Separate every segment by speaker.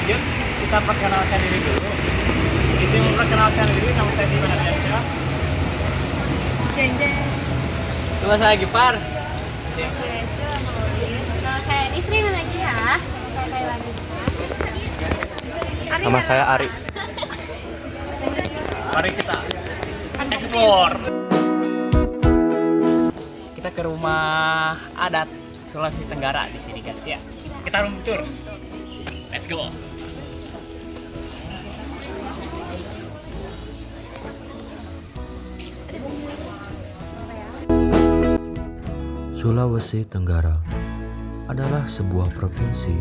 Speaker 1: lanjut, kita perkenalkan diri dulu. Izin memperkenalkan diri, nama saya Sivan Aliasya.
Speaker 2: Jeng jeng.
Speaker 1: Nama saya Gipar.
Speaker 2: Nama saya Nisri Najia. Saya Kayla Gisna.
Speaker 3: Nama saya Ari.
Speaker 1: Mari kita explore. Kita ke rumah adat Sulawesi Tenggara di sini guys ya. Kita room tour. Let's go.
Speaker 3: Sulawesi Tenggara adalah sebuah provinsi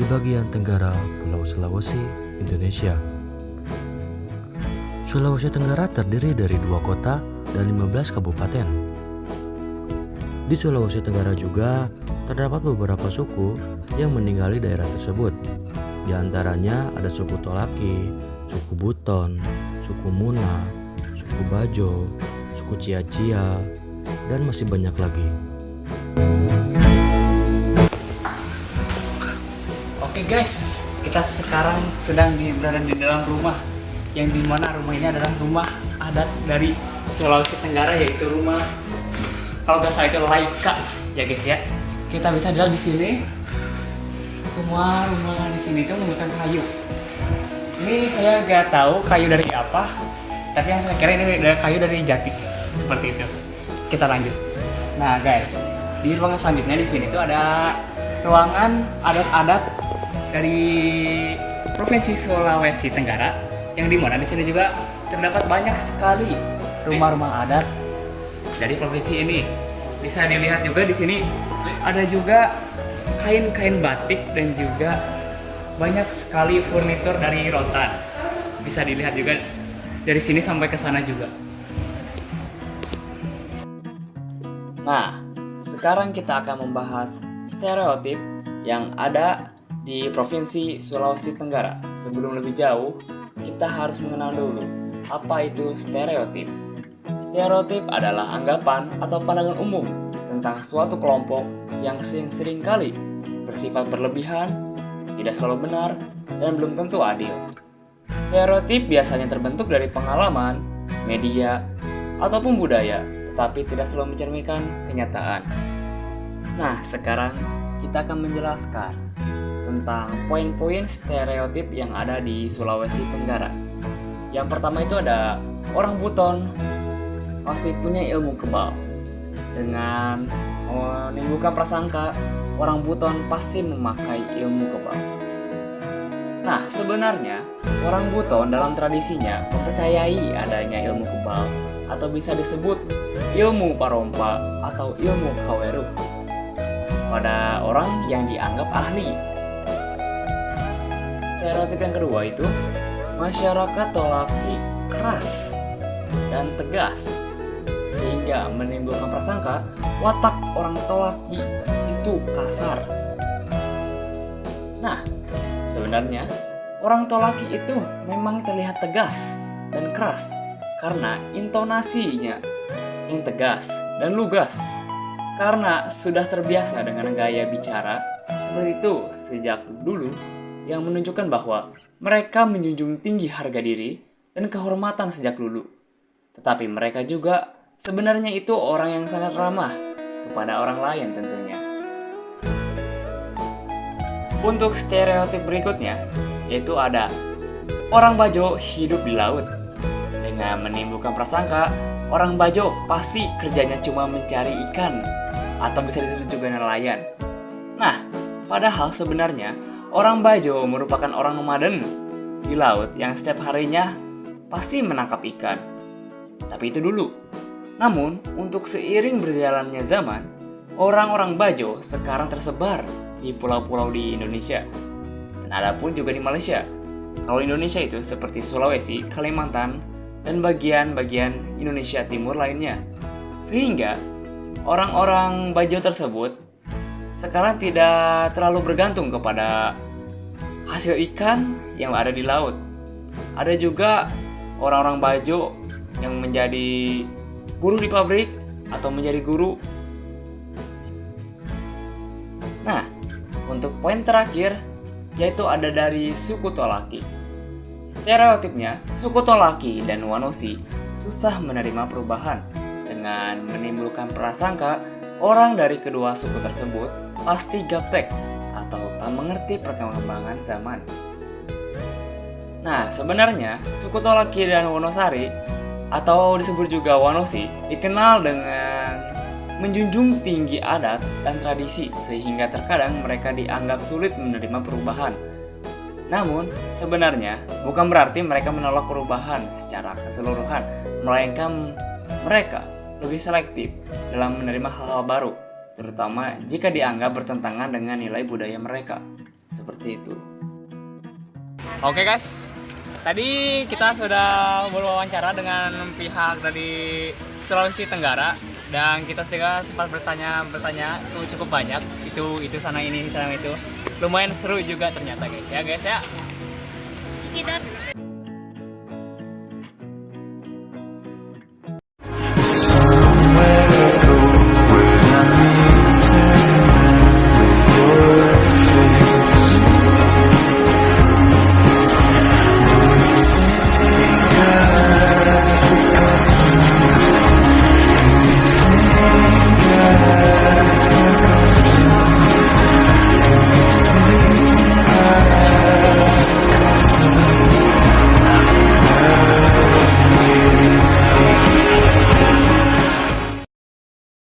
Speaker 3: di bagian tenggara Pulau Sulawesi, Indonesia. Sulawesi Tenggara terdiri dari 2 kota dan 15 kabupaten. Di Sulawesi Tenggara juga terdapat beberapa suku yang meninggali daerah tersebut. Di antaranya ada suku Tolaki, suku Buton, suku Muna, suku Bajo, suku Cia-Cia, dan masih banyak lagi.
Speaker 1: Oke guys, kita sekarang sedang berada di dalam rumah, yang dimana rumah ini adalah rumah adat dari Sulawesi Tenggara, yaitu rumah, kalau nggak salah itu Laika ya guys ya. Kita bisa lihat di sini semua rumah di sini itu menggunakan kayu. Ini saya nggak tahu kayu dari apa, tapi yang saya kira ini dari kayu dari jati seperti itu. Kita lanjut. Nah guys, di ruangan selanjutnya di sini tuh ada ruangan adat-adat dari Provinsi Sulawesi Tenggara, yang dimana di sini juga terdapat banyak sekali rumah-rumah adat dari provinsi ini. Bisa dilihat juga di sini ada juga kain-kain batik dan juga banyak sekali furnitur dari rotan. Bisa dilihat juga dari sini sampai ke sana juga. Nah, sekarang kita akan membahas stereotip yang ada di Provinsi Sulawesi Tenggara. Sebelum lebih jauh, kita harus mengenal dulu apa itu stereotip. Stereotip adalah anggapan atau pandangan umum tentang suatu kelompok yang seringkali bersifat berlebihan, tidak selalu benar, dan belum tentu adil. Stereotip biasanya terbentuk dari pengalaman, media, ataupun budaya, tetapi tidak selalu mencerminkan kenyataan. Nah, sekarang kita akan menjelaskan tentang poin-poin stereotip yang ada di Sulawesi Tenggara. Yang pertama itu ada orang Buton pasti punya ilmu kebal. Dengan menimbulkan prasangka, orang Buton pasti memakai ilmu kebal. Nah, sebenarnya orang Buton dalam tradisinya mempercayai adanya ilmu kebal, atau bisa disebut ilmu parompa atau ilmu kaweru pada orang yang dianggap ahli. Stereotip yang kedua itu masyarakat Tolaki keras dan tegas, sehingga menimbulkan prasangka watak orang Tolaki itu kasar. Nah, sebenarnya orang Tolaki itu memang terlihat tegas dan keras karena intonasinya yang tegas dan lugas, karena sudah terbiasa dengan gaya bicara seperti itu sejak dulu, yang menunjukkan bahwa mereka menjunjung tinggi harga diri dan kehormatan sejak dulu. Tetapi mereka juga sebenarnya itu orang yang sangat ramah kepada orang lain tentunya. Untuk stereotip berikutnya, yaitu ada orang Bajo hidup di laut. Dengan menimbulkan prasangka, orang Bajo pasti kerjanya cuma mencari ikan, atau bisa disebut juga nelayan. Nah, padahal sebenarnya orang Bajo merupakan orang nomaden di laut yang setiap harinya pasti menangkap ikan. Tapi itu dulu. Namun, untuk seiring berjalannya zaman, orang-orang Bajo sekarang tersebar di pulau-pulau di Indonesia. Dan ada pun juga di Malaysia. Kalau Indonesia itu seperti Sulawesi, Kalimantan, dan bagian-bagian Indonesia Timur lainnya. Sehingga orang-orang Bajo tersebut sekarang tidak terlalu bergantung kepada hasil ikan yang ada di laut. Ada juga orang-orang Bajo yang menjadi buruh di pabrik atau menjadi guru. Nah, untuk poin terakhir yaitu ada dari suku Tolaki. Stereotipnya, suku Tolaki dan Wanosi susah menerima perubahan dengan menimbulkan prasangka orang dari kedua suku tersebut pasti gaptek atau tak mengerti perkembangan zaman. Nah, sebenarnya suku Tolaki dan Wonosari atau disebut juga Wanosi dikenal dengan menjunjung tinggi adat dan tradisi sehingga terkadang mereka dianggap sulit menerima perubahan. Namun, sebenarnya bukan berarti mereka menolak perubahan secara keseluruhan, melainkan mereka lebih selektif dalam menerima hal-hal baru, terutama jika dianggap bertentangan dengan nilai budaya mereka. Seperti itu. Oke guys, tadi kita sudah berwawancara dengan pihak dari Sulawesi Tenggara dan kita juga sempat bertanya itu cukup banyak, itu sana ini sana itu, lumayan seru juga ternyata guys ya.
Speaker 2: Cikidot